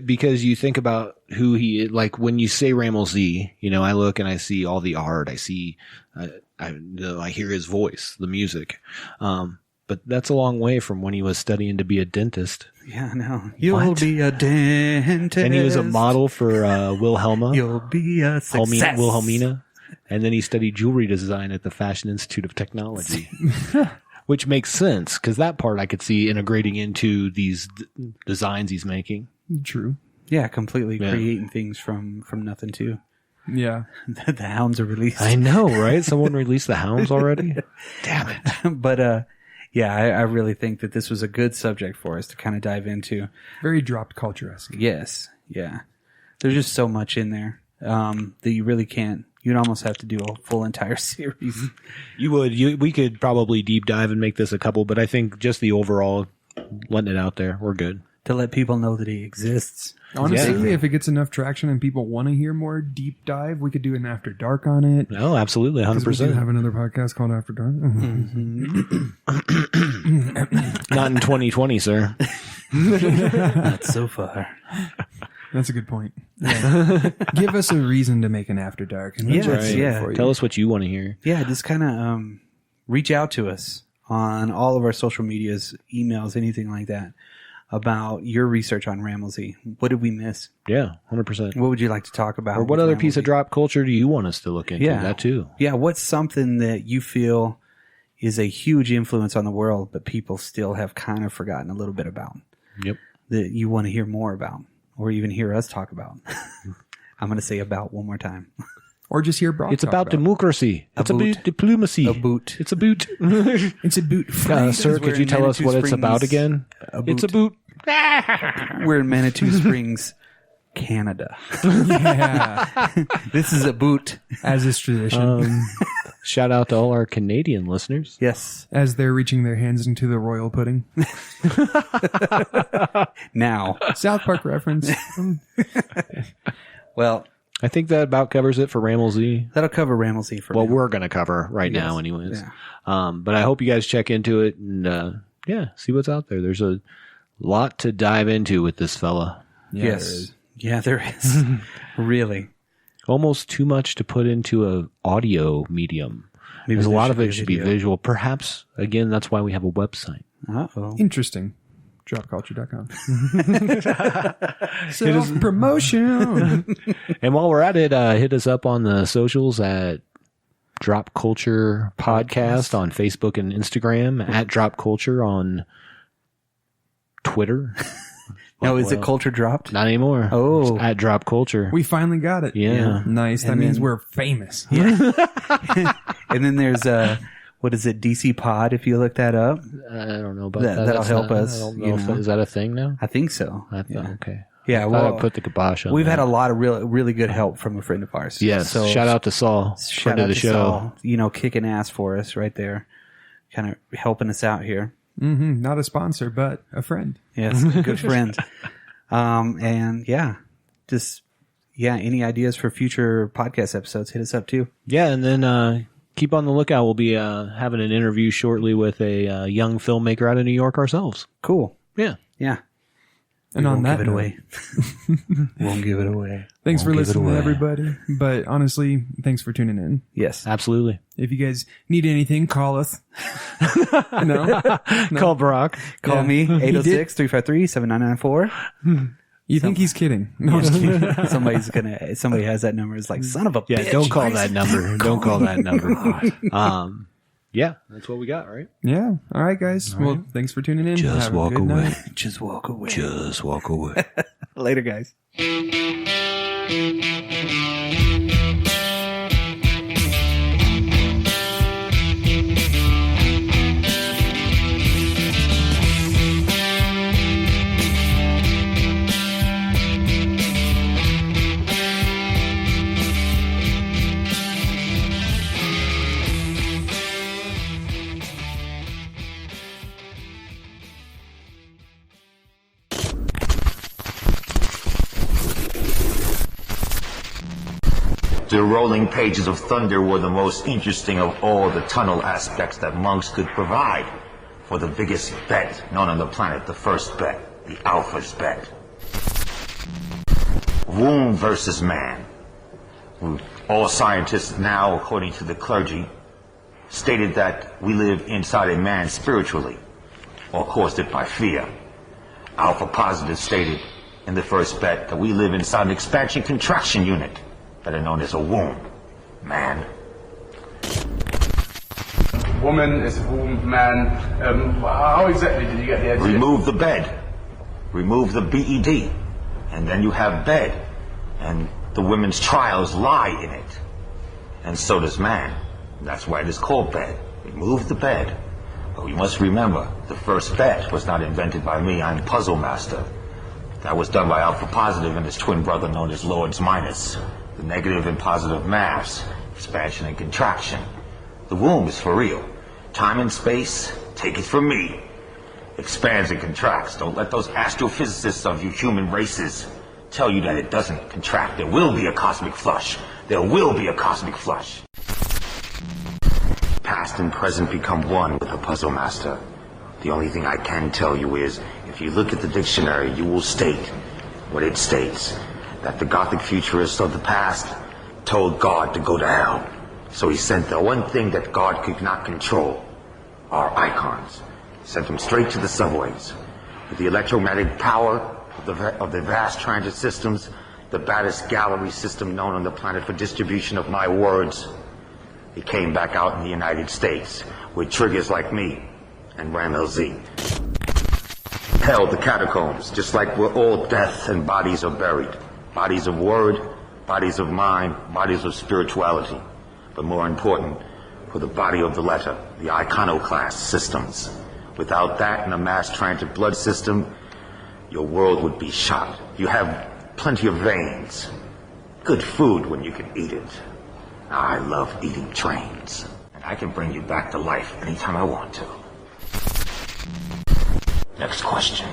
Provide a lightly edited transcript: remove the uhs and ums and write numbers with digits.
because you think about who he, like when you say Rammellzee, you know, I look and I see all the art. I see, I hear his voice, the music. But that's a long way from when he was studying to be a dentist. Yeah, no. You'll be a dentist. And he was a model for Wilhelma. You'll be a success. Wilhelmina. And then he studied jewelry design at the Fashion Institute of Technology. Which makes sense, because that part I could see integrating into these designs he's making. True. Yeah, completely creating things from nothing, too. Yeah. The hounds are released. I know, right? Someone released the hounds already? Damn it. But, yeah, I really think that this was a good subject for us to kind of dive into. Very dropped culture-esque. Yes, yeah. There's just so much in there that you really can't. You'd almost have to do a full entire series. You would. We could probably deep dive and make this a couple, but I think just the overall, letting it out there, we're good. To let people know that he exists. Honestly, if it gets enough traction and people want to hear more deep dive, we could do an After Dark on it. No, absolutely, 100%. We do have another podcast called After Dark. Not in 2020, sir. Not so far. That's a good point. Yeah. Give us a reason to make an After Dark. And Tell us what you want to hear. Yeah, just kind of reach out to us on all of our social medias, emails, anything like that, about your research on Rammellzee. What did we miss? Yeah, 100%. What would you like to talk about? Or what other piece of drop culture do you want us to look into? Yeah. That too. Yeah, what's something that you feel is a huge influence on the world, but people still have kind of forgotten a little bit about? Yep. That you want to hear more about, or even hear us talk about. I'm going to say about one more time. Or just hear Brock It's about democracy. It's about diplomacy. A boot. It's a boot. It's a boot. Sir, could you tell us what it's about again? It's a boot. We're in Manitou Springs, Canada. Yeah. This is a boot. As is tradition. Shout out to all our Canadian listeners. Yes. As they're reaching their hands into the royal pudding. Now. South Park reference. Well, I think that about covers it for Rammellzee. That'll cover Rammellzee for now. we're going to cover now anyways. Yeah. But I hope you guys check into it and see what's out there. There's a lot to dive into with this fella. Yeah, yes. There is. Really. Almost too much to put into an audio medium. Maybe a lot of it should be visual. Perhaps, again, that's why we have a website. Uh-oh. Interesting. Dropculture.com. Self-promotion. And while we're at it, hit us up on the socials at Drop Culture Podcast on Facebook and Instagram, at Drop Culture on Twitter. Now, is it culture dropped? Not anymore. Oh. It's at Drop Culture. We finally got it. Yeah. Nice. That means we're famous. Yeah. And then there's what is it, DC Pod, if you look that up? I don't know about that. That'll help us. I don't know is that a thing now? I think so. Okay. Yeah, well, I put the kibosh on we've that. had a lot of really good help from a friend of ours. Yes. So shout out to Saul. Shout out to Saul. Kicking ass for us right there. Kind of helping us out here. Mm-hmm. Not a sponsor, but a friend. Yes, a good friend. And any ideas for future podcast episodes, hit us up too. Yeah, and then keep on the lookout. We'll be having an interview shortly with a young filmmaker out of New York ourselves. Cool. Yeah. Yeah. And on that give it away. Won't give it away. Thanks for listening, everybody. But honestly, thanks for tuning in. Yes. Absolutely. If you guys need anything, call us. No. Call Brock. Call me, 806-353-7994. You think he's kidding? No, I'm just kidding. Somebody has that number. It's like, son of a bitch. Yeah, don't call that number. Don't call that number. Yeah, that's what we got, right? Yeah. All right, guys. Well, thanks for tuning in. Just walk away. Just walk away. Just walk away. Later, guys. The rolling pages of thunder were the most interesting of all the tunnel aspects that monks could provide. For the biggest bet known on the planet, the first bet, the Alpha's bet. Womb versus man. All scientists now, according to the clergy, stated that we live inside a man spiritually, or caused it by fear. Alpha Positive stated in the first bet that we live inside an expansion-contraction unit, better known as a womb. Man. Woman is womb, man. How exactly did you get the idea? Remove the bed. Remove the BED. And then you have bed. And the women's trials lie in it. And so does man. That's why it is called bed. Remove the bed. But we must remember, the first bet was not invented by me. I'm puzzle master. That was done by Alpha Positive and his twin brother known as Lords Minus. The negative and positive maths, expansion and contraction. The womb is for real. Time and space, take it from me, expands and contracts. Don't let those astrophysicists of you human races tell you that it doesn't contract. There will be a cosmic flush. There will be a cosmic flush. Past and present become one with the puzzle master. The only thing I can tell you is, if you look at the dictionary, you will state what it states, that the Gothic Futurists of the past told God to go to hell. So he sent the one thing that God could not control, our icons. Sent them straight to the subways. With the electromagnetic power of the vast transit systems, the baddest gallery system known on the planet for distribution of my words, he came back out in the United States with triggers like me and Rammellzee. Hell, the catacombs, just like where all death and bodies are buried. Bodies of word, bodies of mind, bodies of spirituality. But more important, for the body of the letter, the iconoclast systems. Without that and a mass transit blood system, your world would be shot. You have plenty of veins. Good food when you can eat it. I love eating trains. And I can bring you back to life anytime I want to. Next question.